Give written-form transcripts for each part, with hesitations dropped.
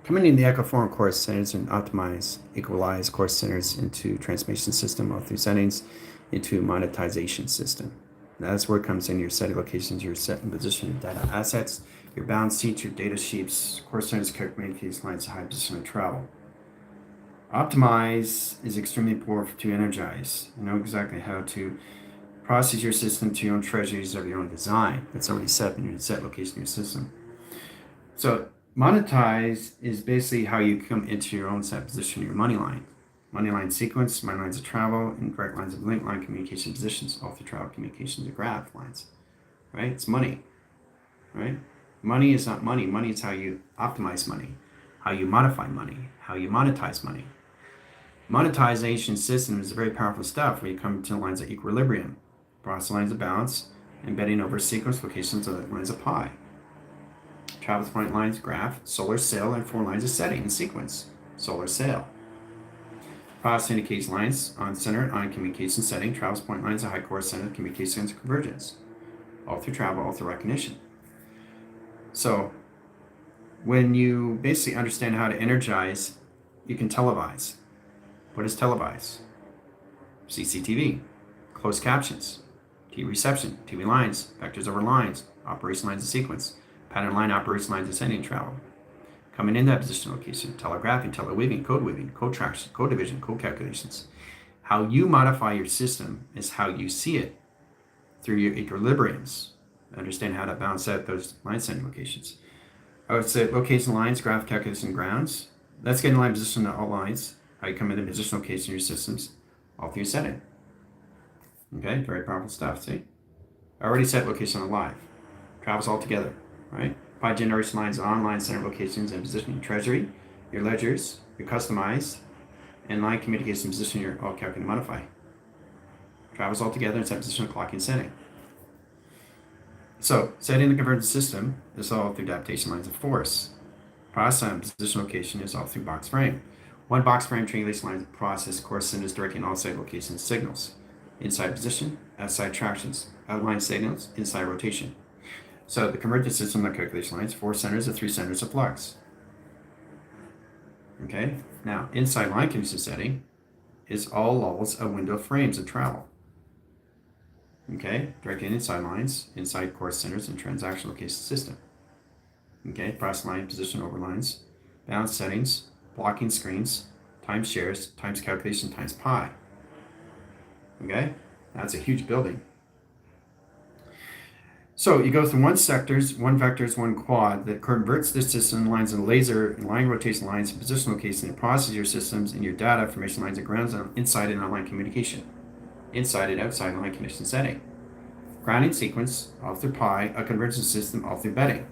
Combining the echo-form course centers and optimize, equalize course centers into transformation system all through settings into monetization system. Now that's where it comes in your setting locations, your set and position of data assets, your balance sheets, your data sheets, course centers, communication lines, high position of travel. Optimize is extremely important to energize. You know exactly how to process your system to your own treasuries of your own design. That's already set in your set location in your system. So monetize is basically how you come into your own set position, your money line. Money line sequence, money lines of travel, and direct lines of link line communication positions, all through travel communications and graph lines. Right? It's money. Right? Money is not money. Money is how you optimize money, how you modify money, how you monetize money. Monetization system is very powerful stuff when you come to lines of equilibrium, process lines of balance, embedding over sequence locations of lines of pi. Travis point lines graph, solar sail, and 4 lines of setting in sequence. Solar sail. Process indicates lines on center on communication setting. Travis point lines of high course center communications convergence. All through travel, all through recognition. So when you basically understand how to energize, you can televise. What is televise? CCTV, closed captions, TV reception, TV lines, vectors over lines, operation lines of sequence, pattern line operation lines ascending travel. Coming in that position location, telegraphing, teleweaving, code traction, code division, code calculations. How you modify your system is how you see it through your equilibriums. Understand how to balance out those line setting locations. I would say location lines, graph calculation grounds. Let's get in line position to all lines. How you come into position location in your systems, all through your setting. Okay, very powerful stuff, see? I already set location on live. Travels all together. Right? Pi generation lines, online center locations, and positioning treasury, your ledgers, your customized, and line communication position, your all calculate and modify. Travels all together in set position, clocking, setting. So, setting the convergence system is all through adaptation lines of force. Process and position location is all through box frame. One box frame triangulation lines of process, course centers directing all side location signals. Inside position, outside tractions, outline signals, inside rotation. So the convergence system, the calculation lines, 4 centers and 3 centers of flux. Okay, now inside line condition setting is all lulls of window frames of travel. Okay, directing inside lines, inside course centers, and transaction location system. Okay, process line, position over lines, balance settings, blocking screens, times shares, times calculation, times pi. Okay, that's a huge building. So you go through one sectors, one vectors, one quad that converts the system lines in laser and line rotation lines and position location and process your systems and your data information lines and grounds on inside and online communication, inside and outside line condition setting. Grounding sequence all through pi, a convergence system all through betting.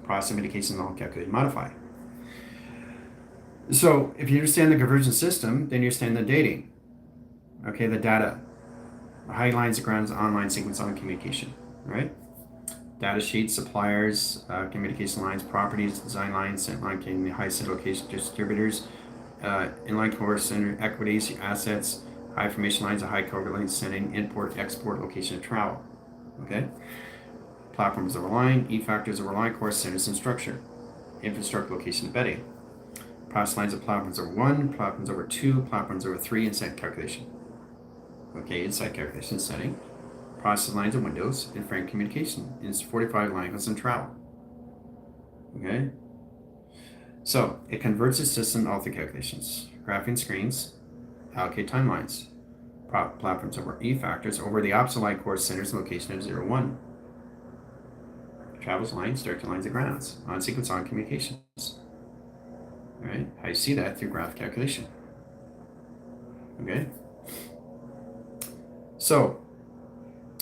Process indication all calculate and modify. So if you understand the convergence system, then you understand the dating. Okay, the data. High lines, grounds, online sequence on communication, right? Data sheets, suppliers, communication lines, properties, design lines, set line, high set location distributors, inline course center, equities, assets, high information lines, a high correlation sending, import, export, location of travel. Okay? Platforms over line, e-factors over line, course centers and structure. Infrastructure, location, embedding. Process lines of platforms over 1, platforms over 2, platforms over 3, and set calculation. Okay, inside calculation setting, process lines of windows, and frame communication. It's 45 languages and travel. Okay, so it converts the system all through calculations, graphing screens, allocate timelines, platforms over e-factors over the opposite line course centers and location of 0, 1. Travels lines, directed lines of grounds, on sequence on communications. All right, how you see that through graph calculation. Okay. So,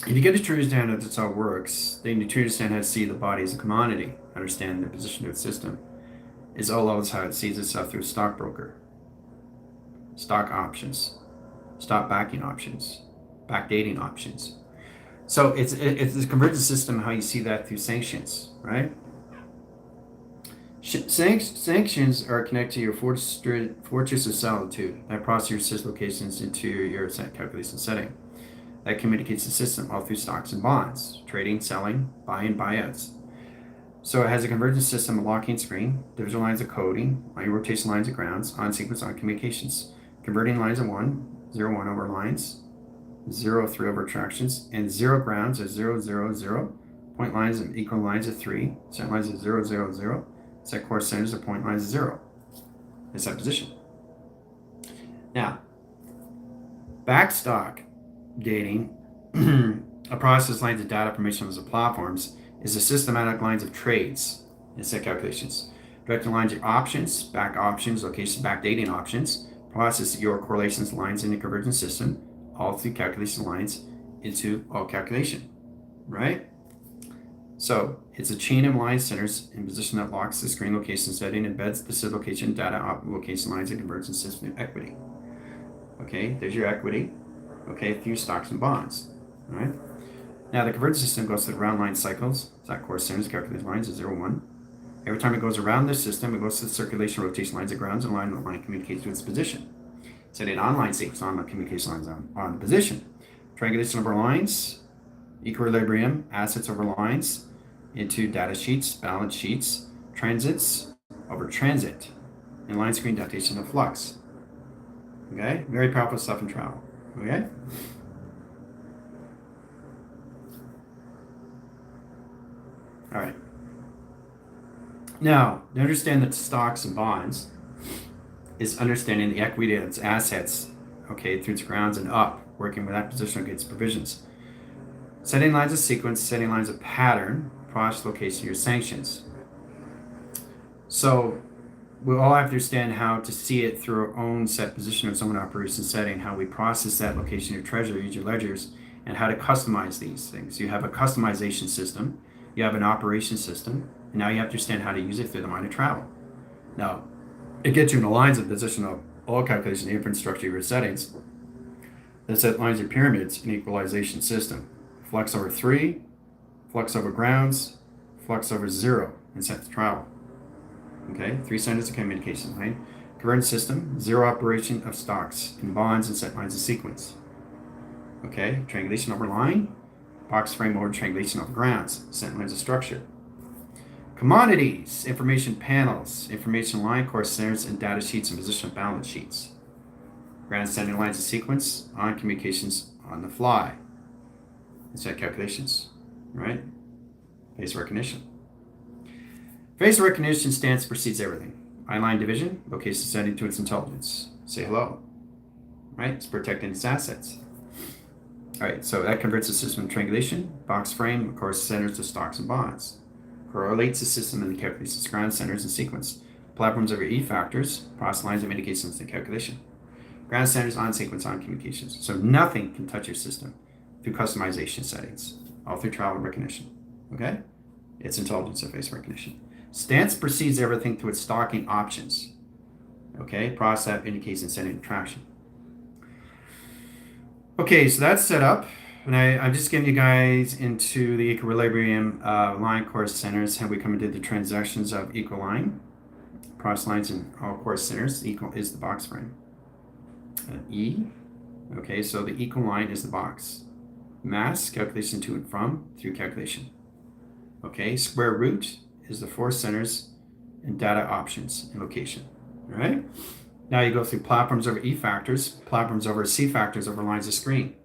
if you get to understand how this all works, then you understand how to see the body as a commodity, understand the position of the system, is all else how it sees itself through stockbroker, stock options, stock backing options, backdating options. So it's a convergence system, how you see that through sanctions, right? Sanctions are connected to your fortress of solitude that process your system locations into your calculation setting. That communicates the system all through stocks and bonds, trading, selling, buy and buyouts. So it has a convergence system, a locking screen, division lines of coding, line rotation lines of grounds, on sequence, on communications, converting lines of 0, 1 over lines, 0, 3 over attractions, and 0 grounds of 0, 0, 0, point lines of equal lines of 3, set lines of 0, 0, 0, set course centers of point lines of 0. It's that position. Now, backstock gating, a process lines of data permissions of platforms, is a systematic lines of trades in set calculations. Directed lines of options, back options, location backdating options, process your correlations lines in the convergence system, all through calculation lines into all calculation, right? So it's a chain of line centers in position that locks the screen location setting, embeds specific location data location lines and convergence system equity. Okay, there's your equity. Okay, through stocks and bonds. All right. Now the convergence system goes through round line cycles. That course centers calculate lines of 0, 1. Every time it goes around this system, it goes to the circulation rotation lines of grounds and line communicates to its position. Setting online sequence on the communication lines on position. Triangulation over lines, equilibrium, assets over lines into data sheets, balance sheets, transits over transit, and line screen datation of flux. Okay, very powerful stuff in travel. Okay. All right. Now, to understand the stocks and bonds is understanding the equity of its assets, okay, through its grounds and up, working with that position against provisions. Setting lines of sequence, setting lines of pattern, process location, your sanctions. So we all have to understand how to see it through our own set position of zone operation setting, how we process that location, your treasury, your ledgers, and how to customize these things. You have a customization system, you have an operation system, and now you have to understand how to use it through the mind of travel. Now, it gets you in the lines of position of all calculation, the infrastructure of your settings. That set lines your pyramids and equalization system. Flux over 3, flux over grounds, flux over 0, and set to travel. Okay, 3 centers of communication line. Convergence system, 0 operation of stocks and bonds and set lines of sequence. Okay, triangulation over line, box frame over triangulation over grounds, set lines of structure. Commodities, information panels, information line course centers, and data sheets and position balance sheets. Ground standing lines of sequence, on communications on the fly. And set calculations, right? Face recognition. Face recognition stands precedes everything. Eyeline division, location setting to its intelligence. Say hello, right? It's protecting its assets. All right, so that converts the system to triangulation. Box frame, of course, centers to stocks and bonds. Correlates the system and calculates its ground centers and sequence. Platforms over E factors, process lines and indications and calculation. Ground centers on sequence on communications. So nothing can touch your system through customization settings, all through travel recognition. Okay? It's intelligence of face recognition. Stance precedes everything through its stocking options. Okay? Process indicates and setting traction. Okay, so that's set up. And I'm just getting you guys into the equilibrium line course centers, how we come into the transactions of equal line, cross lines, and all course centers. Equal is the box frame. E. Okay, so the equal line is the box. Mass, calculation to and from, through calculation. Okay, square root is the 4 centers and data options and location. All right? Now you go through platforms over E factors, platforms over C factors over lines of screen.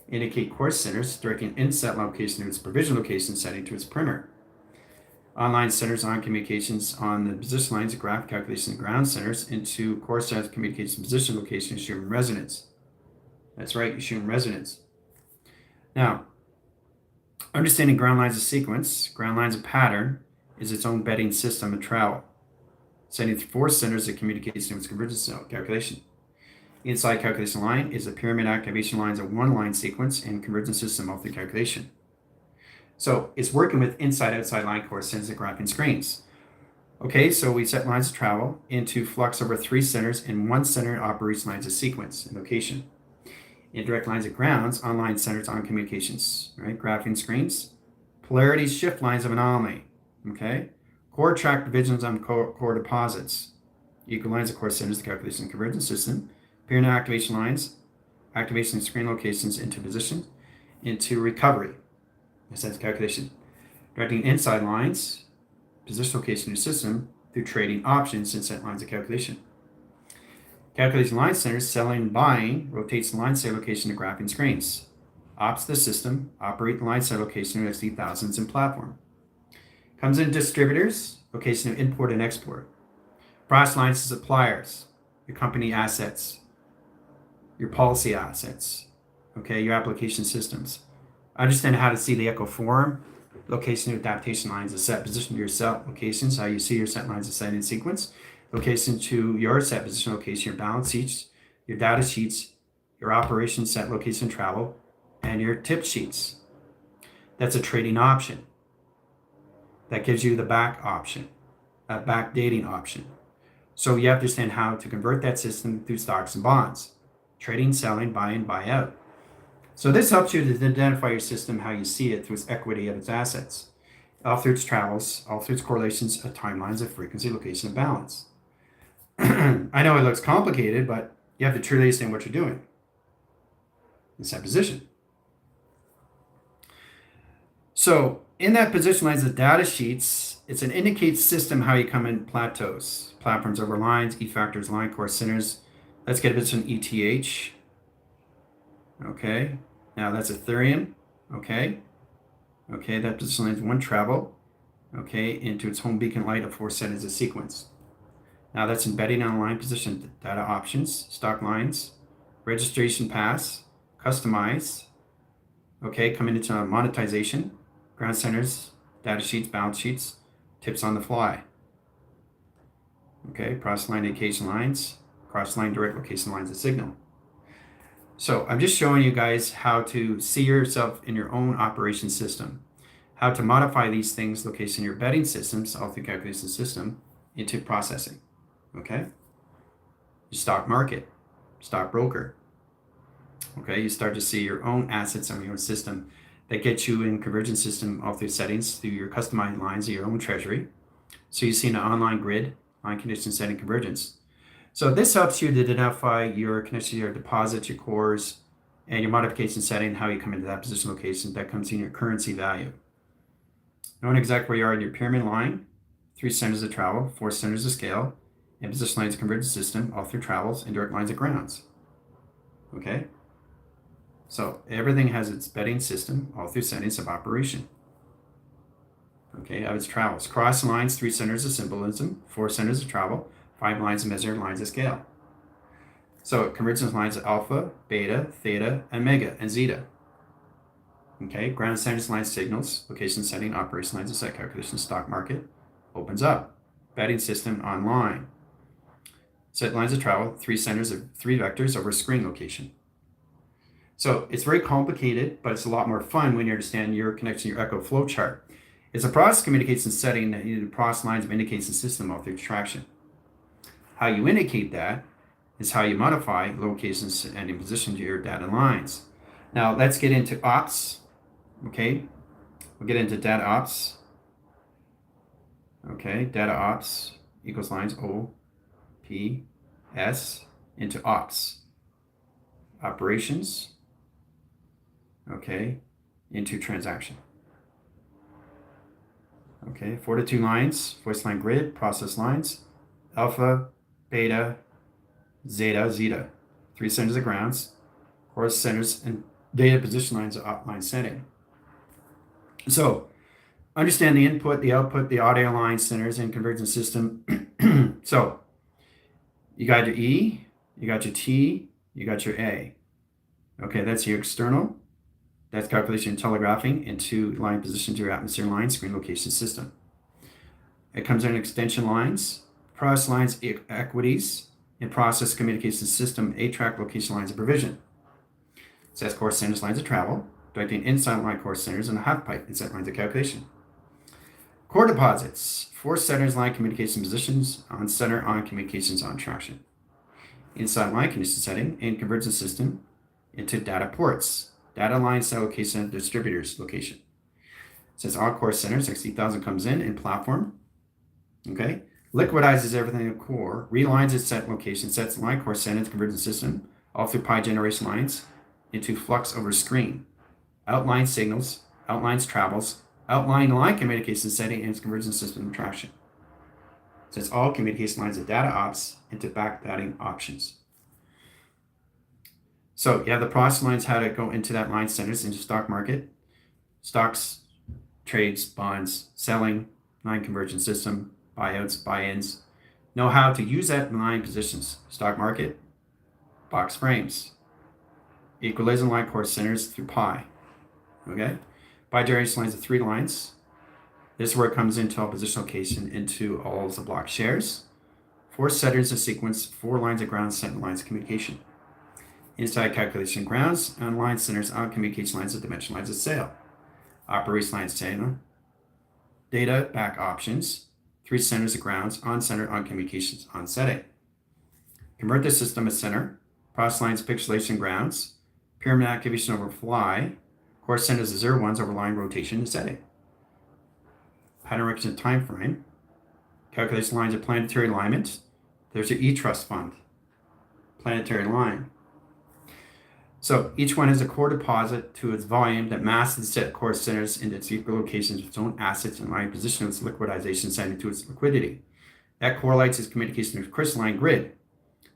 Indicate course centers, directing inset location to its provision location setting to its perimeter. Online centers on communications on the position lines, graph calculation, and ground centers into course centers communication position location, human resonance. That's right, human resonance. Now, understanding ground lines of sequence, ground lines of pattern is its own betting system of travel. Setting 4 centers that communicates to its convergence calculation. Inside calculation line is the pyramid activation lines of 1 line sequence and convergence system of the calculation. So it's working with inside-outside line course centers and graphing screens. Okay, so we set lines of travel into flux over 3 centers and 1 center operates lines of sequence and location. Indirect lines of grounds, online centers on communications, right? Graphing screens. Polarity shift lines of anomaly, okay? Core track divisions on core deposits. Equal lines of course centers, the calculation and convergence system. Pyramid activation lines, activation screen locations into position, into recovery. Sense calculation. directing inside lines, position location in your system through trading options and set lines of calculation. Calculating line centers, selling and buying, rotates the line center location to graphing screens. Ops the system, operate the line center location of XD thousands and platform. Comes in distributors, location of import and export. Process lines to suppliers, your company assets, your policy assets, okay, your application systems. Understand how to see the echo form, location of adaptation lines, the set position to your set locations, how you see your set lines of sight in sequence, location to your set position location, your balance sheets, your data sheets, your operation set location travel, and your tip sheets. That's a trading option. That gives you the back option, a backdating option. So you have to understand how to convert that system through stocks and bonds, trading, selling, buy in, buy out. So this helps you to identify your system, how you see it through its equity of its assets, all through its travels, all through its correlations of timelines of frequency, location, and balance. I know it looks complicated, but you have to truly understand what you're doing. It's that position. So in that position lies the data sheets. It's an indicates system how you come in plateaus, platforms over lines, E-factors, line course centers. Let's get a bit of ETH. Okay, now that's Ethereum. Okay, that position lines one travel. Okay, into its home beacon light of 4 settings a sequence. Now that's embedding on line position, data options, stock lines, registration pass, customize. Okay, coming into monetization, ground centers, data sheets, balance sheets, tips on the fly. Okay, cross line indication lines, cross line direct location lines of signal. So I'm just showing you guys how to see yourself in your own operation system, how to modify these things, location your betting systems, all through calculation system, into processing. Okay, your stock market, stock broker. Okay, you start to see your own assets on your own system that get you in convergence system all through settings through your customized lines of your own treasury. So you see an online grid, line condition setting convergence. So this helps you to identify your connection to your deposits, your cores, and your modification setting, how you come into that position location that comes in your currency value. Knowing exactly where you are in your pyramid line, 3 centers of travel, 4 centers of scale, and position lines of convergence system, all through travels, and direct lines of grounds. Okay? So everything has its betting system, all through settings of operation. Okay, of its travels. Cross lines, 3 centers of symbolism, 4 centers of travel, 5 lines of measure, lines of scale. So convergence lines of alpha, beta, theta, omega, and zeta. Okay, ground centers, lines, signals, location setting, operation lines of set calculation, stock market, opens up. Betting system online. Set lines of travel, 3 centers of 3 vectors over screen location. So it's very complicated, but it's a lot more fun when you understand your connection to your echo flow chart. It's a process communication setting that you process lines of indication system all through traction. How you indicate that is how you modify locations and in position to your data lines. Now let's get into ops. Okay, we'll get into data ops. Okay, data ops equals lines O, P, S into ops. Operations, okay, into transaction. Okay, 4 to 2 lines, voice line grid, process lines, alpha, beta, zeta, zeta. 3 centers of grounds, core centers, and data position lines of outline setting. So understand the input, the output, the audio line centers, and convergence system. So you got your E, you got your T, you got your A. Okay, that's your external. That's calculation and telegraphing into line position to your atmosphere line screen location system. It comes in extension lines, process lines, equities, and process communication system, A-track location lines of provision. It says core centers, lines of travel, directing inside line core centers, and a half pipe inside lines of calculation. Core deposits, 4 centers line communication positions, on center, on communications, on traction. Inside line condition setting and convergence system into data ports, data line cell location, distributors location. It says all core centers, 60,000 comes in platform. Okay, liquidizes everything in core, realigns its set location, sets line core centers, convergence system, all through pi generation lines into flux over screen, outlines signals, outlines travels, outline line communication setting and its conversion system traction. Sets all communication lines of data ops into backdating options. So you have the process lines, how to go into that line centers into stock market, stocks, trades, bonds, selling, line conversion system, buyouts, buy-ins. Know how to use that line positions, stock market, box frames, equilibrium line core centers through pi. Okay, bidirectional lines of 3 lines. This is where it comes into all position location into all of the block shares. 4 setters of sequence, 4 lines of ground, 7 lines of communication. Inside calculation grounds, on line centers, on communication lines of dimension lines of sale. Operation lines channel. Data back options. 3 centers of grounds, on center, on communications, on setting. Convert the system as center. Process lines pixelation grounds. Pyramid activation over fly. Core centers of 0 1s over line rotation and setting. Pattern recognition time frame. Calculation lines of planetary alignment. There's your E-Trust fund. Planetary line. So each one has a core deposit to its volume that masses set core centers into its equal locations with its own assets and line position of its liquidization setting to its liquidity. That correlates its communication with crystalline grid.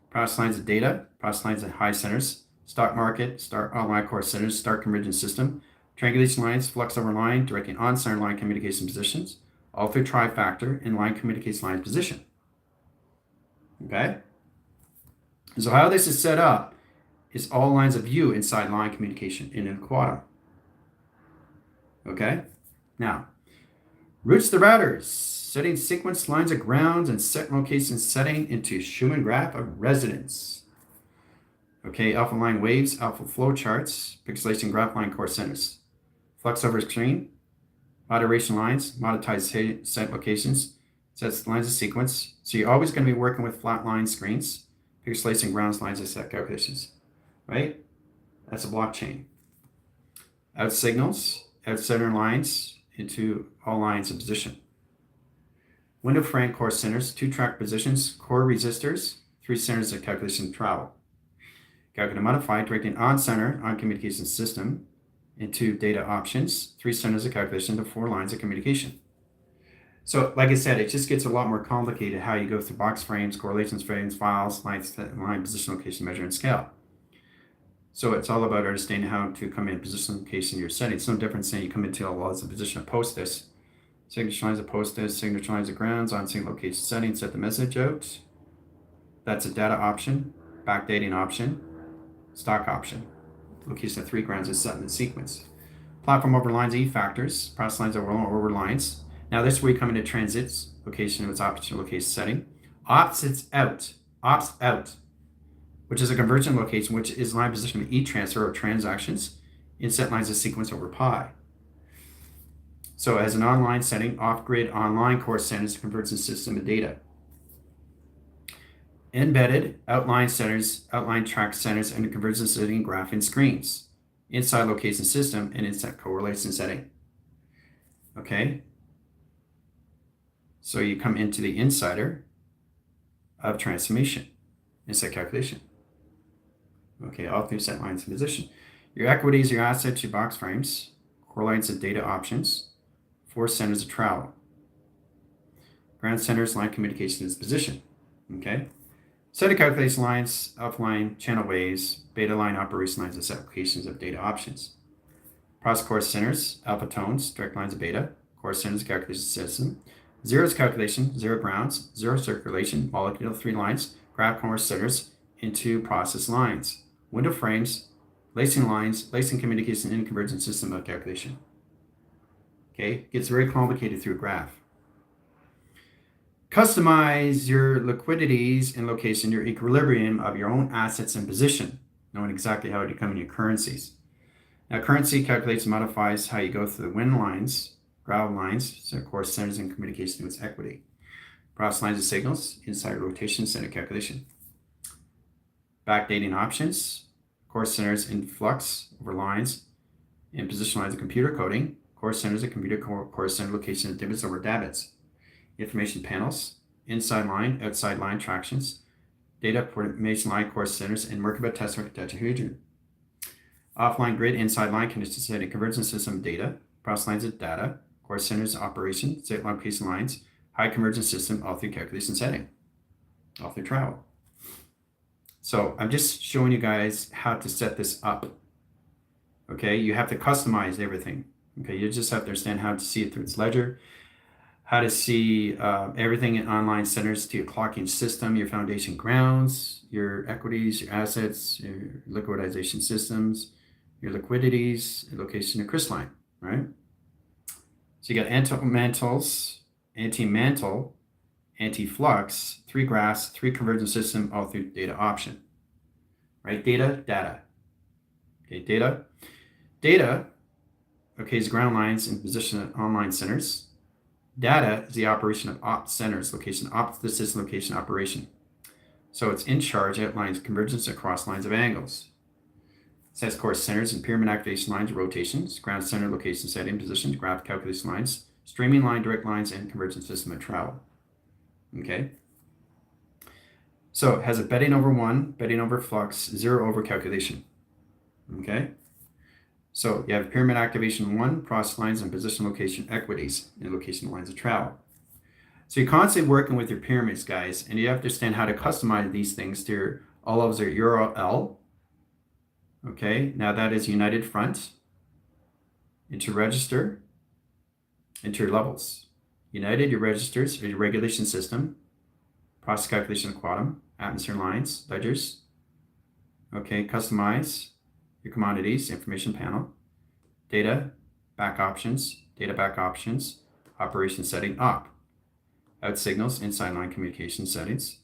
Process lines of data, process lines of high centers, stock market, start online core centers, start convergence system, triangulation lines, flux over line, directing on center line communication positions, all through trifactor and line communication line position. Okay? So how this is set up is all lines of view inside line communication in a quadrant. Okay? Now, routes the routers, setting sequence lines of grounds and set location setting into Schumann graph of resonance. Okay, alpha line waves, alpha flow charts, pixelation graph line core centers. Flux over screen, moderation lines, monetized set locations, sets lines of sequence. So you're always going to be working with flat line screens, pixelation grounds lines of set calculations. Right? That's a blockchain. Out signals, out center lines into all lines of position. Window frame core centers, 2 track positions, core resistors, 3 centers of calculation travel. Calculate modify, directing on center, on communication system into data options, 3 centers of calculation to 4 lines of communication. So like I said, it just gets a lot more complicated how you go through box frames, correlations frames, files, lines, line position, location, measure, and scale. So it's all about understanding how to come in position location in your setting. It's no different saying you come into all laws of position of post this. Signature lines of post this, signature lines of grounds, on single location setting, set the message out. That's a data option, backdating option, stock option. Location of 3 grounds is set in the sequence. Platform over lines, E factors, process lines over lines. Now this is where you come into transits, location of its option location setting. Opts out, which is a convergent location, which is line position of e-transfer of transactions in set lines of sequence over pi. So as an online setting, off-grid online core centers convergent system of data. Embedded outline centers, outline track centers, and convergent setting graphing screens. Inside location system and inside correlation setting. Okay. So you come into the insider of transformation, inside calculation. Okay, all through set lines of position. Your equities, your assets, your box frames, correlates of data options, 4 centers of travel. Ground centers, line communication is position. Okay. Set of calculation lines, alpha line, channel waves, beta line operation lines, and set locations of data options. Process core centers, alpha tones, direct lines of beta, core centers, calculation system. 0 is calculation, 0 grounds, 0 circulation, molecule 3 lines, graph core centers into process lines. Window frames, lacing lines, lacing communication, and convergent system of calculation. Okay, gets very complicated through a graph. Customize your liquidities and location, your equilibrium of your own assets and position, knowing exactly how to come in your currencies. Now, currency calculates and modifies how you go through the wind lines, ground lines, so of course centers in communication with equity. Process lines of signals, inside rotation, center calculation. Backdating options, core centers in flux over lines, and position lines of computer coding, core centers of computer core center location of debits over debits. Information panels, inside line, outside line tractions, data formation line core centers, and Merkaba test architecture hydrogen. Offline grid, inside line condition setting, convergence system data, process lines of data, core centers, operation, set location lines, high convergence system, all through calculation setting, all through travel. So I'm just showing you guys how to set this up. Okay, you have to customize everything. Okay, you just have to understand how to see it through its ledger, how to see everything in online centers to your clocking system, your foundation grounds, your equities, your assets, your liquidization systems, your liquidities, your location of crystalline, right? So you got anti-mantles, anti-mantle, anti-flux, 3 graphs, 3 convergence system, all through data option, right? Data. Okay, data, okay, is ground lines in position at online centers. Data is the operation of opt centers, location, opt the system location operation. So it's in charge, outlines convergence across lines of angles. It says core centers and pyramid activation lines, rotations, ground center location setting positions, graph calculation lines, streaming line, direct lines, and convergence system of travel. Okay. So it has a betting over 1, betting over flux, 0 over calculation. Okay. So you have pyramid activation 1, process lines, and position location equities, and location lines of travel. So you're constantly working with your pyramids, guys, and you have to understand how to customize these things to your, all of their URL. Okay, now that is United Front, into register, into your levels. United, your registers, or your regulation system, process calculation of quantum, atmosphere lines, ledgers. Okay, customize your commodities, information panel, data, back options, operation setting, op. Out signals, inside line communication settings,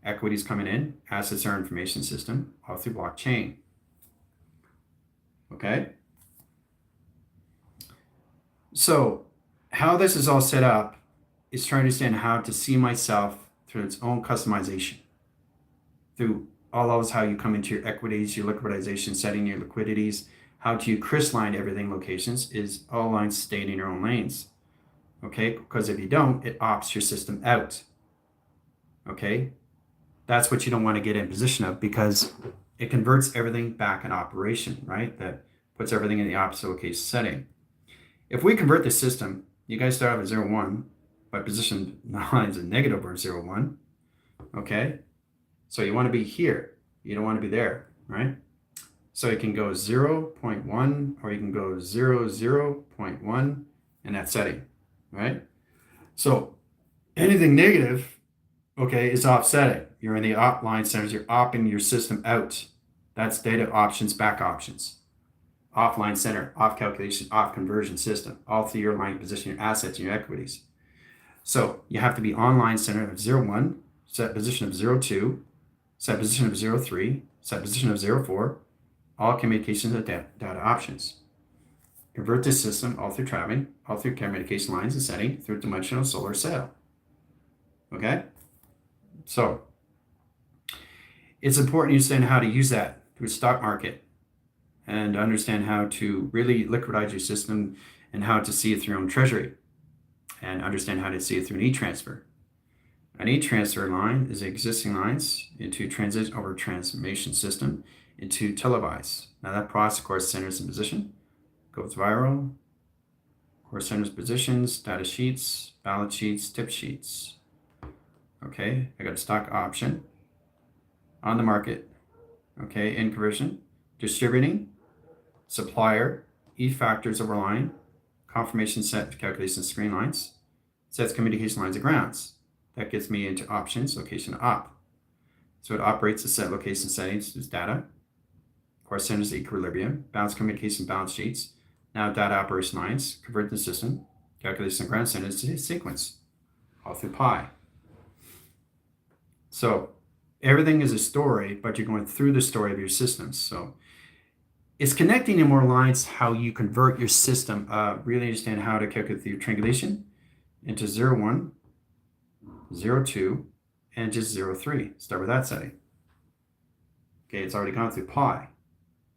equities coming in, assets are information system, all through blockchain. Okay. So how this is all set up is trying to understand how to see myself through its own customization. Through all those, how you come into your equities, your liquidization setting, your liquidities, how to crystalline everything locations is all lines staying in your own lanes. Okay, because if you don't, it opts your system out. Okay, that's what you don't want to get in position of, because it converts everything back in operation, right? That puts everything in the opposite location setting. If we convert the system, you guys start off at 0, 1, by position lines at negative or 0, 1. Okay, so you want to be here. You don't want to be there, right? So you can go 0, 0.1, or you can go 0, 0, 0.1 in that setting, right? So anything negative, okay, is offsetting. You're in the op line centers, you're opting your system out. That's data options, back options. Offline center, off calculation, off conversion system, all through your line position, your assets, and your equities. So you have to be online center of 0, 1, set position of 0, 2, set position of 0, 3, set position of 0, 4, all communications of data options. Convert this system all through traveling, all through communication lines and setting through dimensional solar sail. Okay? So it's important you understand how to use that through stock market and understand how to really liquidize your system and how to see it through your own treasury and understand how to see it through an e-transfer. An e-transfer line is existing lines into transit over transformation system into televise. Now that process, of course, centers in position, goes viral, course centers positions, data sheets, balance sheets, tip sheets. Okay, I got a stock option on the market. Okay, in conversion, distributing, supplier, e-factors over line, confirmation set calculation screen lines, sets communication lines of grounds. That gets me into options, location op. So it operates the set location settings, there's data, course centers equilibrium, balance communication balance sheets, now data operation lines, convert the system, calculation of ground centers to sequence, all through pi. So everything is a story, but you're going through the story of your systems. So it's connecting in more lines how you convert your system, really understand how to calculate your triangulation into 0, 1, 0, 2, and just 0, 3. Start with that setting. Okay, it's already gone through pi.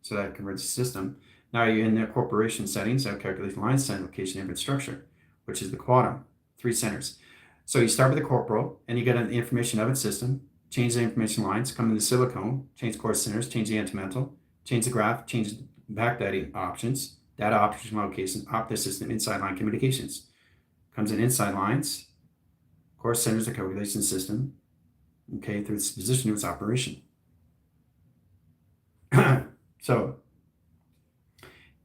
So that converts the system. Now you're in the corporation settings, that calculation line center location infant structure, which is the quantum, 3 centers. So you start with the corporal and you get the information of its system, change the information lines, come to the silicone, change course centers, change the antimental, change the graph, change the backdating options, data option location, optic system, inside line communications. Comes in inside lines, core centers of calculation system, okay, through its position of its operation. So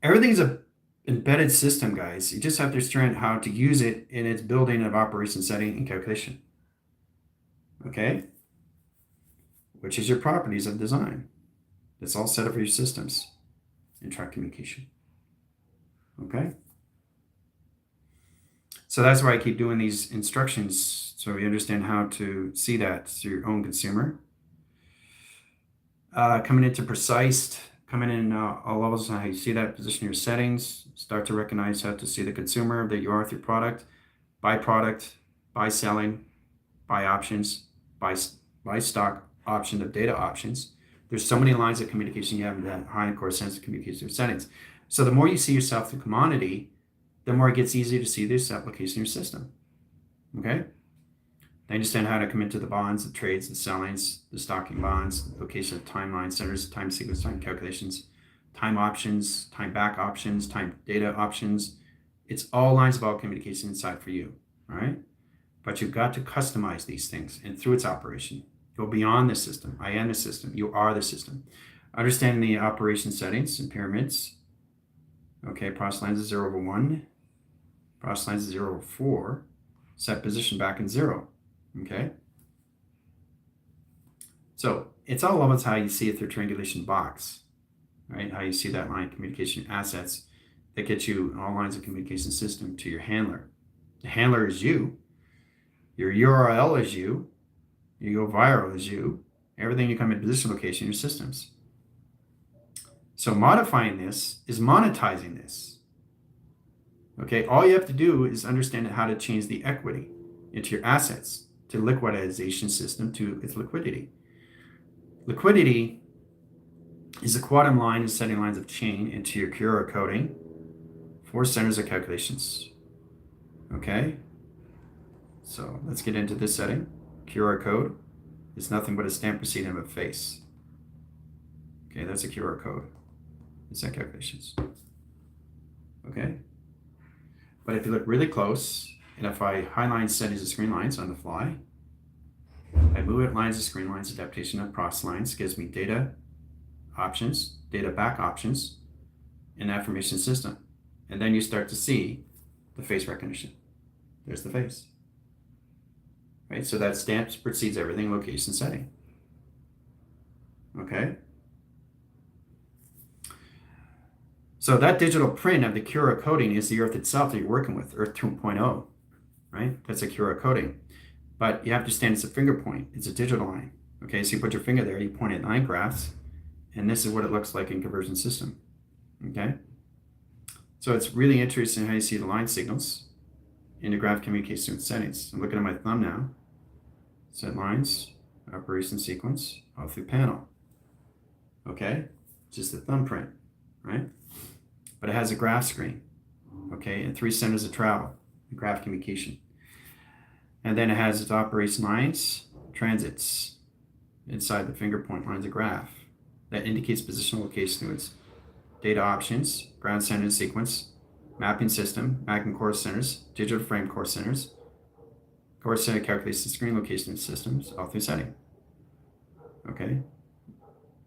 everything's a embedded system, guys. You just have to understand how to use it in its building of operation setting and calculation. Okay? Which is your properties of design. That's all set up for your systems and track communication. Okay? So that's why I keep doing these instructions so you understand how to see that through your own consumer. Coming into precise, coming in all levels, how you see that, position your settings, start to recognize how to see the consumer that you are through product, by selling, by options, by stock option of data options. There's so many lines of communication you have in that high core sense of communication settings. So the more you see yourself through commodity, the more it gets easier to see this application in your system. Okay? They understand how to come into the bonds, the trades, the sellings, the stocking bonds, the location of timeline centers, time sequence, time calculations, time options, time back options, time data options. It's all lines of all communication inside for you, all right? But you've got to customize these things and through its operation. Go beyond the system. I am the system. You are the system. Understanding the operation settings and pyramids. Okay, process lines is 0 over 1. Process lines is 0 over 4. Set position back in 0. Okay? So it's all about how you see it through triangulation box, right? How you see that line of communication assets that get you all lines of communication system to your handler. The handler is you. Your URL is you. You go viral is you. Everything you come in position location, your systems. So modifying this is monetizing this. Okay, all you have to do is understand how to change the equity into your assets to liquidization system to its liquidity. Liquidity is the quantum line and setting lines of chain into your QR coding for centers of calculations. Okay, so let's get into this setting. QR code is nothing but a stamp preceding of a face. Okay, that's a QR code. It's not calculations. Okay, but if you look really close, and if I highline settings of screen lines on the fly, I move it lines of screen lines, adaptation of process lines gives me data options, data back options, and affirmation system. And then you start to see the face recognition. There's the face. Right? So that stamp precedes everything, location, setting. Okay? So that digital print of the QR coding is the Earth itself that you're working with, Earth 2.0, right? That's a QR coding. But you have to understand it's a finger point. It's a digital line. Okay, so you put your finger there, you point at line graphs, and this is what it looks like in conversion system. Okay? So it's really interesting how you see the line signals in the graph communication settings. I'm looking at my thumb now. Set lines, operation sequence, all through panel. Okay? Just a thumbprint, right? But it has a graph screen, okay, and 3 centers of travel, graph communication. And then it has its operation lines, transits, inside the finger point lines of graph that indicates positional location to its data options, ground center sequence, mapping system, mapping core centers, digital frame core centers, core center calculates the screen location systems, all through setting. Okay,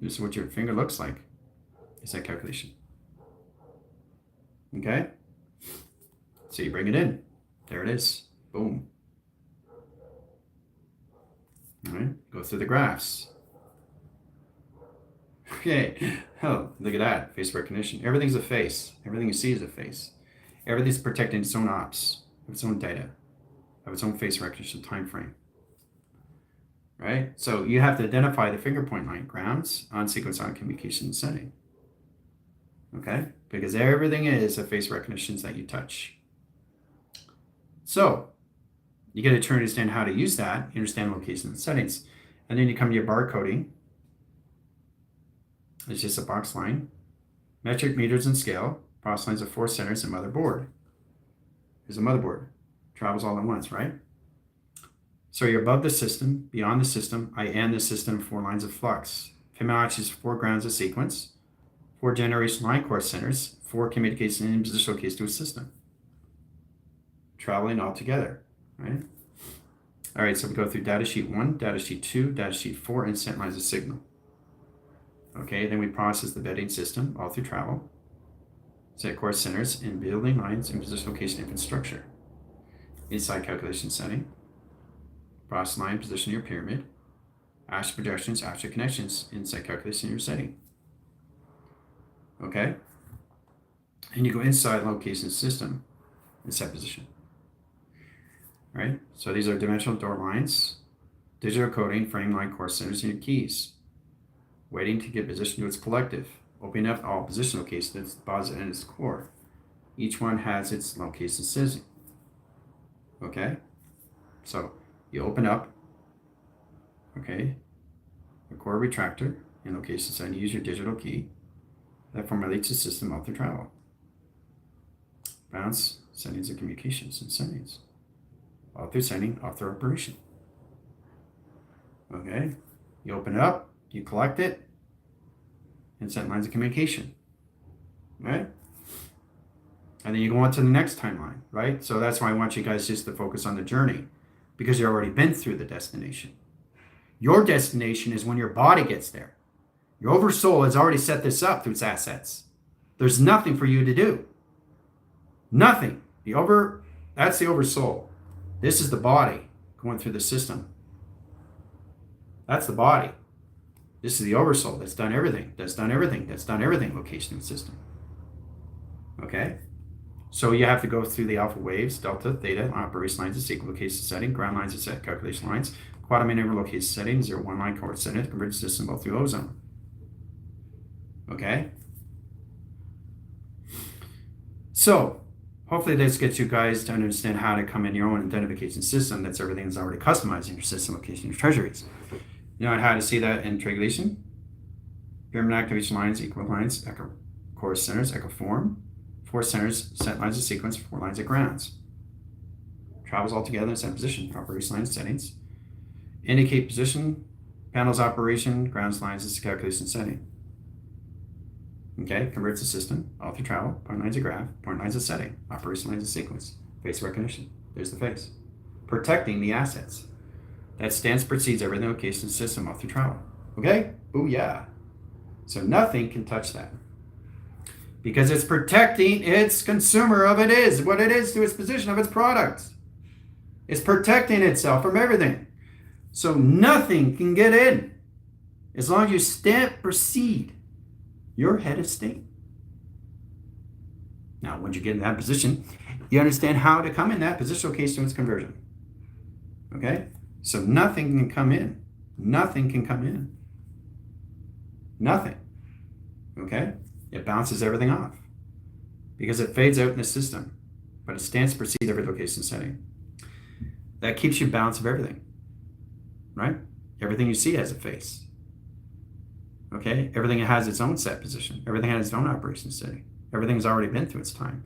this is what your finger looks like. Is that calculation? Okay, so you bring it in. There it is. Boom. All right, go through the graphs. Okay, oh, look at that, face recognition. Everything's a face. Everything you see is a face. Everything's protecting its own ops, its own data, of its own face recognition time frame. Right? So you have to identify the finger point line grounds on sequence on communication setting. Okay? Because everything is a face recognition that you touch. So you got to try to understand how to use that, you understand location and settings. And then you come to your barcoding. It's just a box line. Metric, meters, and scale. Process lines of 4 centers and motherboard. Here's a motherboard. Travels all at once, right? So you're above the system, beyond the system. I am the system, 4 lines of flux. Fibonacci is 4 grounds of sequence, 4 generation line core centers, 4 communication and positional keys to a system. Traveling all together, right? All right, so we go through data sheet 1, data sheet 2, data sheet 4, and sent lines of signal. Okay, then we process the bedding system all through travel. Set core centers in building lines and position location infrastructure. Inside calculation setting. Process line position your pyramid. Astral projections, astral connections, inside calculation your setting. Okay? And you go inside location system and set position. Right? So these are dimensional door lines, digital coding, frame line core centers, and your keys. Waiting to get position to its collective. Opening up all position locations, its deposit and its core. Each one has its location system. Okay? So you open up, okay, the core retractor and location setting. Use your digital key that formulates the system all through travel. Bounce, settings and communications and settings. All through setting, all through operation. Okay? You open it up, you collect it, and set lines of communication. Right? And then you go on to the next timeline, right? So that's why I want you guys just to focus on the journey, because you've already been through the destination. Your destination is when your body gets there. Your oversoul has already set this up through its assets. There's nothing for you to do. Nothing. That's the oversoul. This is the body going through the system. That's the body. This is the oversoul that's done everything, location and system. Okay? So you have to go through the alpha waves, delta, theta, operation lines of sequence location setting, ground lines of set calculation lines, quantum interval location setting, 0-1 line core setting, convergence system both through ozone. Okay? So hopefully this gets you guys to understand how to come in your own identification system. That's everything that's already customized in your system location, your treasuries. You know how to see that in triangulation? Pyramid activation lines, equal lines, echo core centers, echo form. 4 centers, set lines of sequence, 4 lines of grounds. Travels all together in set position, operation lines, settings. Indicate position, panels operation, grounds lines is calculation setting. Okay, converts the system, all through travel, point lines of graph, point lines of setting, operation lines of sequence, face recognition. There's the face. Protecting the assets. That stance precedes every location system all through travel. Okay? Booyah. So nothing can touch that. Because it's protecting its consumer of what it is to its position of its product. It's protecting itself from everything. So nothing can get in. As long as you stamp proceed, you're head of state. Now, once you get in that position, you understand how to come in that position location to its conversion. Okay? So nothing can come in. Nothing can come in. Nothing. Okay? It bounces everything off because it fades out in the system, but it stands to proceed every location setting. That keeps you balanced of everything, right? Everything you see has a face. Okay? Everything has its own set position. Everything has its own operation setting. Everything's already been through its time.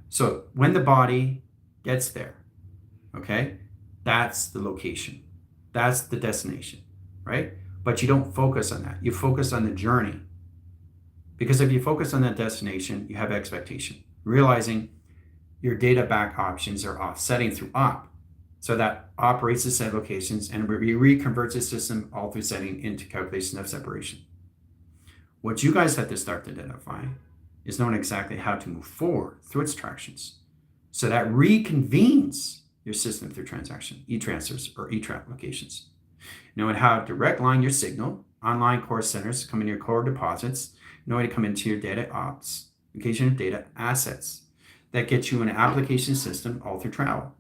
So when the body gets there, okay, that's the location. That's the destination, right? But you don't focus on that. You focus on the journey. Because if you focus on that destination, you have expectation. Realizing your data back options are offsetting through op. So that operates the set locations and reconverts the system all through setting into calculation of separation. What you guys have to start to identify is knowing exactly how to move forward through its tractions. So that reconvenes your system through transaction, e-transfers or e-trap locations. Knowing how to direct line your signal, online core centers come in your core deposits, knowing to come into your data ops, location of data assets. That gets you an application system all through travel.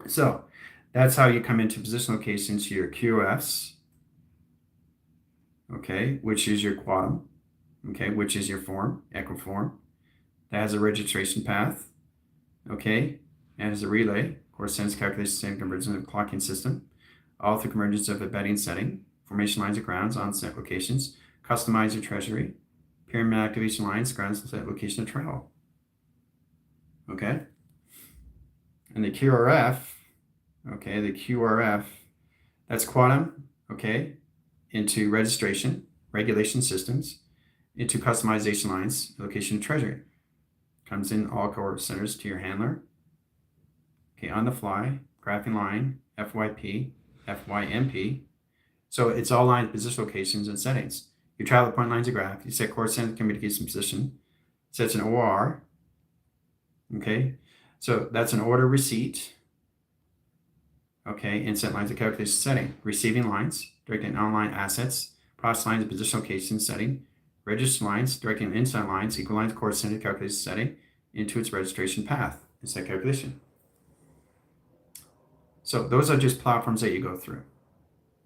So that's how you come into position locations to your QFs, okay, which is your quantum, okay, which is your form, echo form. That has a registration path, okay, and has a relay, core sense calculation and convergence of clocking system, all through convergence of embedding setting, formation lines of grounds on set locations, customize your treasury, pyramid activation lines, grounds set location of travel. Okay? And the QRF, okay, that's quantum, okay, into registration, regulation systems, into customization lines, location of treasury. Comes in all core centers to your handler. Okay, on the fly, graphing line, FYP, FYMP. So it's all lines, position locations, and settings. Your travel point lines a graph. You set core center communication position. Sets an OR. Okay, so that's an order receipt. Okay, and set lines of calculation setting. Receiving lines, directing online assets. Process lines, position location setting. Register lines, directing inside lines, equal lines, core center calculation setting into its registration path. It's that calculation. So those are just platforms that you go through.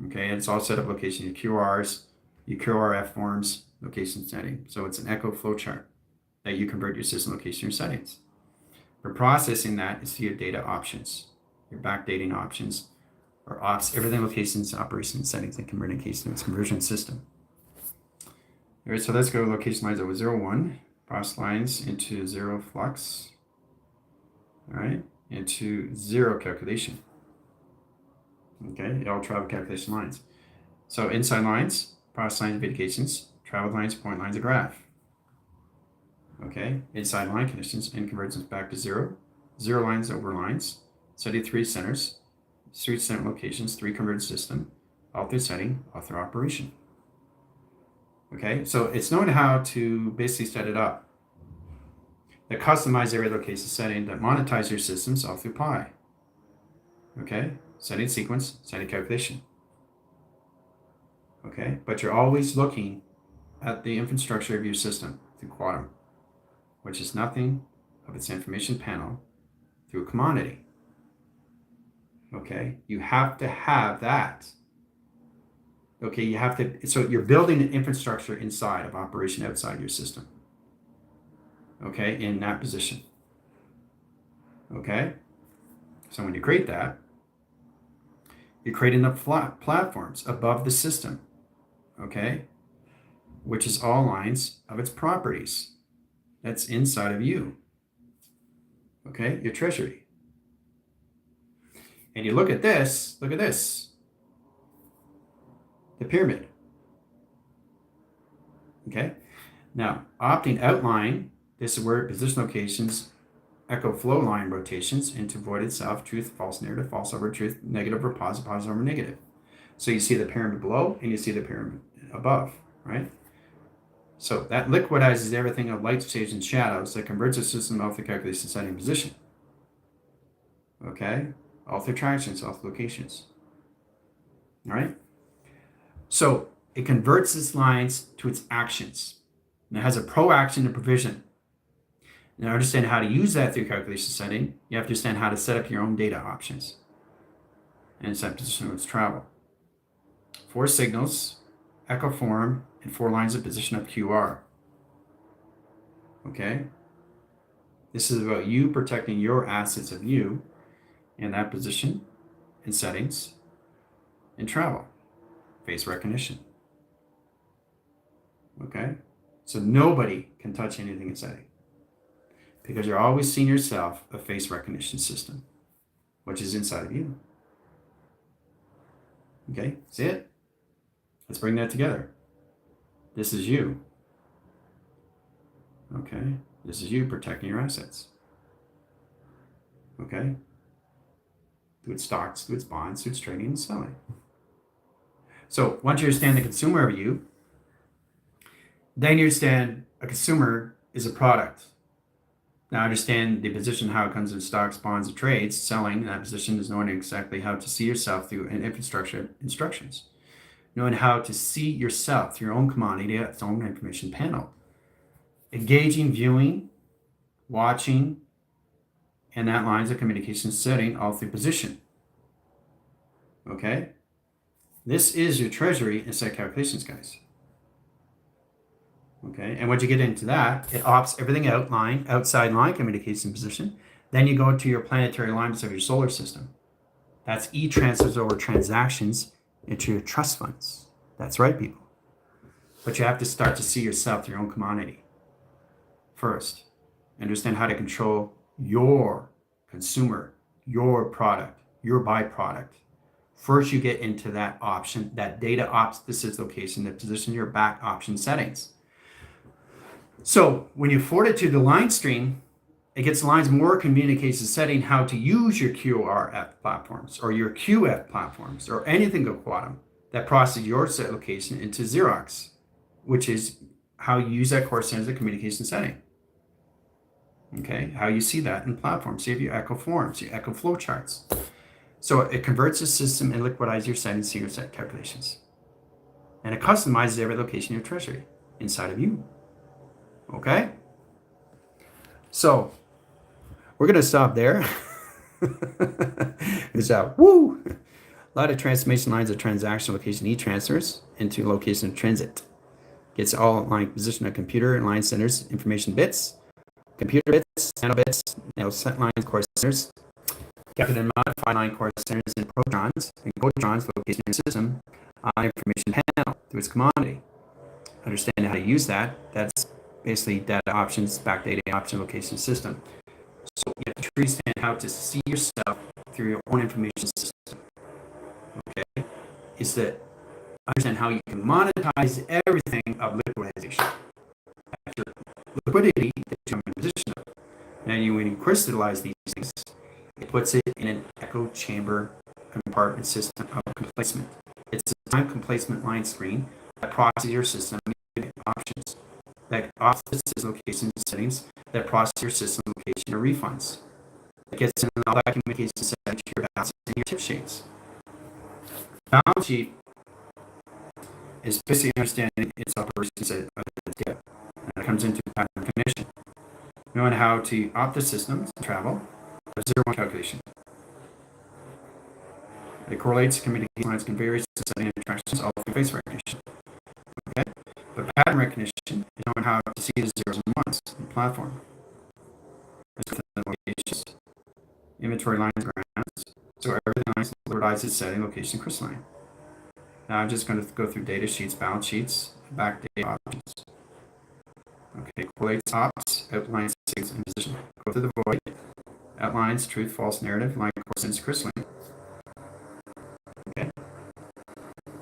Okay, it's all set up location, your QRs, your QRF forms, location setting. So it's an echo flowchart that you convert your system location, your settings. For processing that is your data options, your backdating options, or ops, everything locations, operations, settings, and communication, its conversion system. All right, so let's go location lines over 0, 1, process lines into 0 flux, all right, into 0 calculation. Okay, all travel calculation lines. So inside lines, process lines, indications, travel lines, point lines, a graph. Okay, inside line conditions and conversions back to 0, 0 lines over lines, setting 3 centers, 3 center locations, 3 converged system, author setting, author operation. Okay, so it's knowing how to basically set it up. That customize every location setting, that monetize your systems all through Pi. Okay, setting sequence, setting calculation. Okay, but you're always looking at the infrastructure of your system through Quantum, which is nothing of its information panel through a commodity. Okay, you have to have that. Okay, you have to, so you're building an infrastructure inside of operation outside your system. Okay, in that position. Okay, so when you create that, you're creating the platforms above the system. Okay, which is all lines of its properties. That's inside of you. Okay, your treasury. And you look at this, the pyramid. Okay, now opting outline, this is where position locations, echo flow line rotations into voided self, truth, false narrative, false over truth, negative or positive, positive over negative. So you see the pyramid below and you see the pyramid above, right? So that liquidizes everything of light, shades, and shadows that converts the system off the calculation setting position. Okay, off the attractions, off the locations. All right. So it converts its lines to its actions. And it has a pro-action and provision. Now, understand how to use that through calculation setting. You have to understand how to set up your own data options and set position of its travel. 4 signals, echo form, and 4 lines of position of QR. Okay? This is about you protecting your assets of you in that position, in settings, in travel, face recognition. Okay? So nobody can touch anything in setting because you're always seeing yourself a face recognition system, which is inside of you. Okay? See it? Let's bring that together. This is you. Okay? This is you protecting your assets. Okay? Through its stocks, through its bonds, through its trading and selling. So once you understand the consumer of you, then you understand a consumer is a product. Now understand the position, how it comes in stocks, bonds, and trades. Selling, that position is knowing exactly how to see yourself through an infrastructure instructions. Knowing how to see yourself through your own commodity, its own information panel. Engaging, viewing, watching, and that lines of communication setting all through position. Okay? This is your treasury and set calculations, guys. Okay, and once you get into that, it opts everything out, outside line communication position. Then you go to your planetary alignments of your solar system. That's e-transfers over transactions into your trust funds. That's right, people. But you have to start to see yourself through your own commodity first. Understand how to control your consumer, your product, your byproduct. First, you get into that option, that data ops, this is location, that position your back option settings. So when you forward it to the line stream, it gets lines more communication setting how to use your QRF platforms or your QF platforms or anything go quantum that processes your set location into Xerox, which is how you use that core center as a communication setting. Okay, how you see that in platforms. See if you echo forms, you echo flow charts. So it converts the system and liquidizes your settings to your set calculations. And it customizes every location in your treasury inside of you. Okay? So we're going to stop there. It's out. Woo! A lot of transformation lines of transaction location e-transfers into location transit. Gets all line position of computer and line centers, information bits, computer bits, channel bits, set lines, core centers, captured and modify line core centers and protons and cotrons location in the system on information panel through its commodity. Understand how to use that. That's basically data options, backdata option location system. So you have to understand how to see yourself through your own information system. Okay, is that understand how you can monetize everything of liquidization. Your liquidity that you're in position of. Now, when you crystallize these things, it puts it in an echo chamber compartment system of complacement. It's a time complacement line screen that processes your system options, that offsets location settings, that processes your system location or refunds. It gets in all that communication settings to your balance and your tip sheets. Balance sheet is basically understanding its operations of the data. And it comes into pattern recognition. Knowing how to opt the systems to travel, a 0-1 calculation. It correlates communication lines can vary setting interactions all through face recognition. Okay? But pattern recognition is knowing how to see the zeros and ones in the platform. Inventory lines, grounds. So everything lines liquidize its setting, location, crystalline. Now I'm just going to go through data sheets, balance sheets, backdata options. Okay, correlates ops, outlines signals and position. Go through the void, outlines truth, false narrative, line course, crystalline. Okay.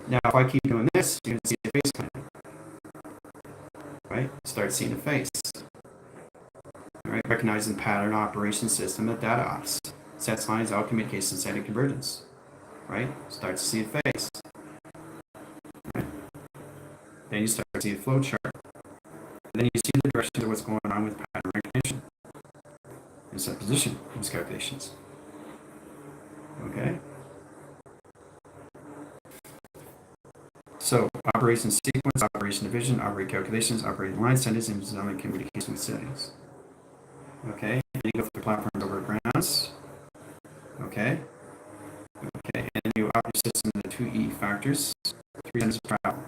Now if I keep doing this, you're going to see the face come in. Right? Start seeing the face. All right, recognizing pattern operation system of data ops. Sets lines, all communication setting convergence. Right? Start to see the face. Right? Then you start to see the flow chart. And then you see the direction of what's going on with pattern recognition. And set position in these calculations. Okay? So, operation sequence, operation division, operate calculations, operating line settings, and design communication settings. Okay? And you go through the platforms over grounds. Okay? Okay, and you operate your system into 2E factors, 3 centers of travel.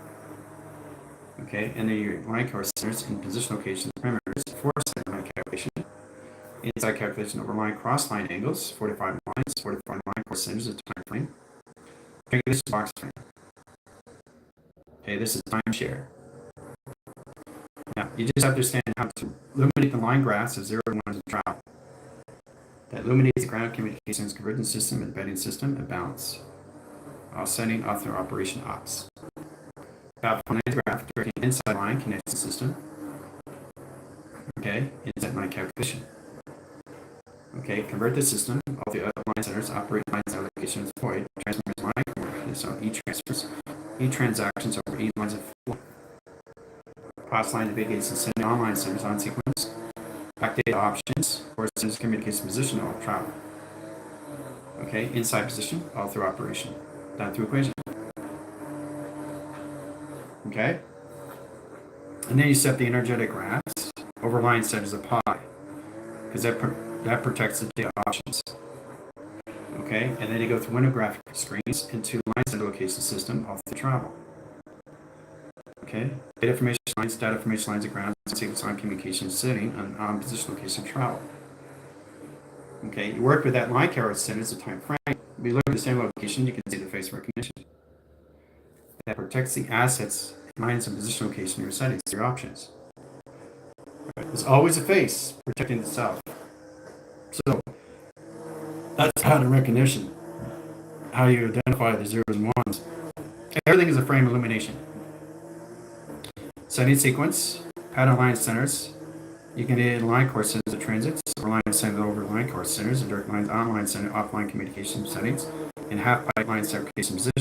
Okay, and then your line core centers in position locations, parameters, 4 center line calculation, inside calculation over line cross line angles, 45 lines, 45 line core centers, a time frame, calculation box frame. Okay, this is timeshare. Now, you just have to understand how to illuminate the line graphs of 0 and 1 of travel. That illuminates the ground communications convergence system, embedding system, and balance. Offsetting, author, operation, ops. Lines graph directing inside line connection system. Okay, inside line calculation. Okay, convert the system. All the other line centers operate lines allocations void. Transformers line. So e-transfers, e-transactions over e-lines of flow. Cross line navigates and sending online centers on sequence. Backdata options, or centers communication position all travel. Okay, inside position, all through operation. Down through equation. Okay? And then you set the energetic graphs over line centers of pi, because that protects the data options. Okay? And then you go through window graphic screens into line center location system off the travel. Okay? Data formation lines of ground, sequence line communication setting on position location travel. Okay? You work with that line carrot center as a time frame. We look at the same location, you can see the face recognition. That protects the assets, lines, and position location, your settings, your options. There's always a face protecting itself. So that's pattern recognition. How you identify the zeros and ones. Everything is a frame illumination. Setting sequence, Add line centers. You can add line core centers of transits, or line centers over line core centers, and direct lines online center, offline communication settings, and half pipeline segregation position.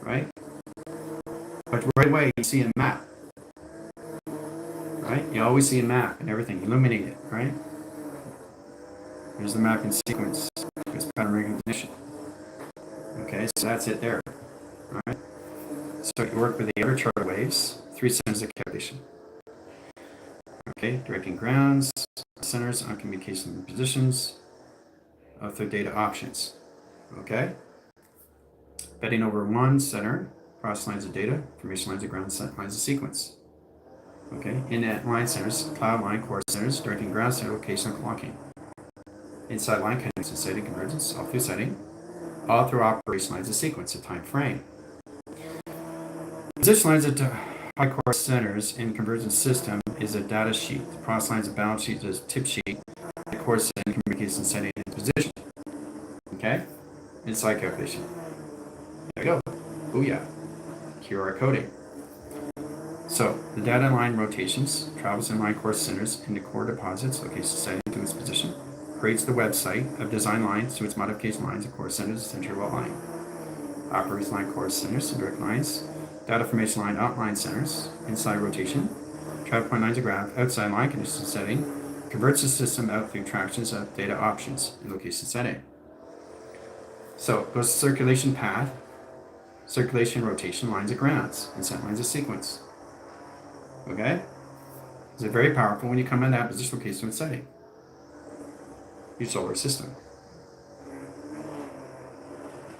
Right? But right away, you see a map. Right? You always see a map and everything illuminated, right? Here's the map in sequence. It's pattern recognition. Okay, so that's it there. All right. So you work with the outer chart waves, 3 centers of calculation. Okay, directing grounds, centers on communication positions, of the data options. Okay. Betting over 1 center, cross lines of data, information lines of ground, lines of sequence. Okay, in at line centers, cloud line core centers, directing ground center, location of clocking. Inside line connection setting, convergence, all through setting, all through operation lines of sequence, a time frame. Position lines of high core centers in convergence system is a data sheet. The cross lines of balance sheet is tip sheet. The core setting, communication setting, and position. Okay, inside calculation. There we go. Booyah. QR coding. So the data line rotations, travels in line core centers into core deposits, location setting to its position, creates the website of design lines to its modification lines of core centers, center well line. Operates line core centers and direct lines, data formation line outline centers, inside rotation, travel point lines of graph, outside line condition setting, converts the system out through tractions of data options and location setting. So it goes to circulation path, circulation rotation lines of grounds, and set lines of sequence. Okay? It's very powerful when you come in that position location and setting. Your solar system.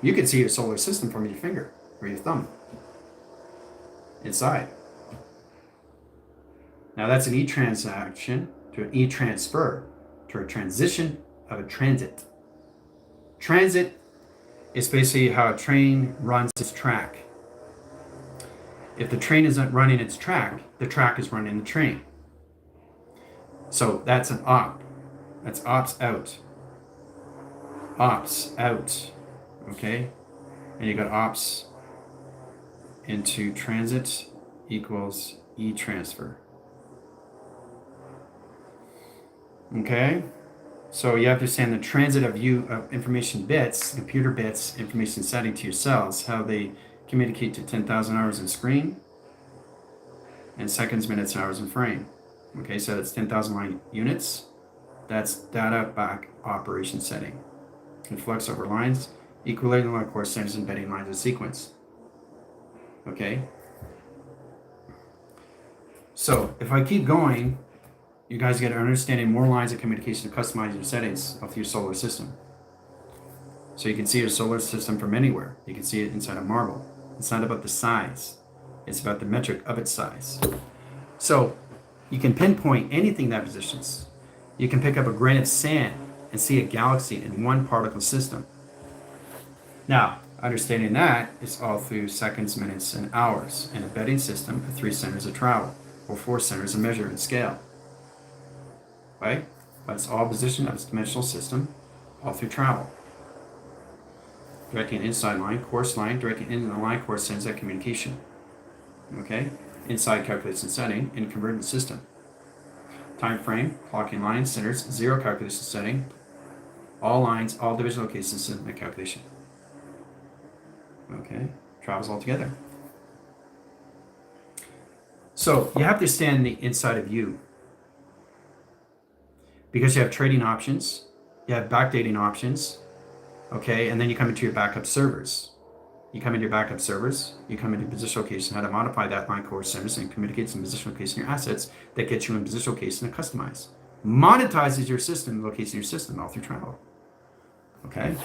You can see your solar system from your finger or your thumb. Inside. Now that's an e-transaction to an e-transfer to a transition of a transit. Transit is basically how a train runs its track. If the train isn't running its track, the track is running the train. So that's an op. That's ops out. Ops out. Okay? And you got ops into transit equals e-transfer. Okay? So you have to understand the transit of information bits, computer bits, information setting to your cells, how they communicate to 10,000 hours in screen, and seconds, minutes, hours in frame. Okay, so that's 10,000 line units. That's data back operation setting. Influx over lines, equalating line core centers, embedding lines of sequence. Okay. So if I keep going, you guys get an understanding more lines of communication to customize your settings of your solar system. So you can see your solar system from anywhere. You can see it inside a marble. It's not about the size. It's about the metric of its size. So you can pinpoint anything that positions. You can pick up a grain of sand and see a galaxy in one particle system. Now, understanding that is all through seconds, minutes, and hours, and a betting system of 3 centers of travel, or 4 centers of measure and scale. Right? But it's all position of its dimensional system, all through travel. Directing inside line, course line, directing into the line course sends that communication. Okay? Inside calculation setting in convergence system. Time frame, clocking lines, centers, 0 calculation setting, all lines, all division locations in the calculation. Okay? Travels all together. So you have to stand the inside of you. Because you have trading options, you have backdating options, okay, and then you come into your backup servers. You come into your backup servers, you come into position location, how to modify that line core centers and communicate some position location your assets that get you in position location and customize. Monetizes your system, locates your system all through travel. Okay?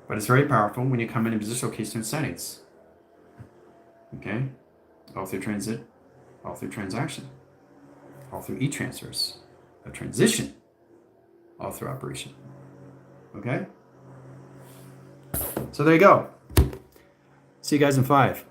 But it's very powerful when you come in position location and settings. Okay? All through transit, all through transaction, all through e-transfers. A transition all through operation. Okay? So there you go. See you guys in 5.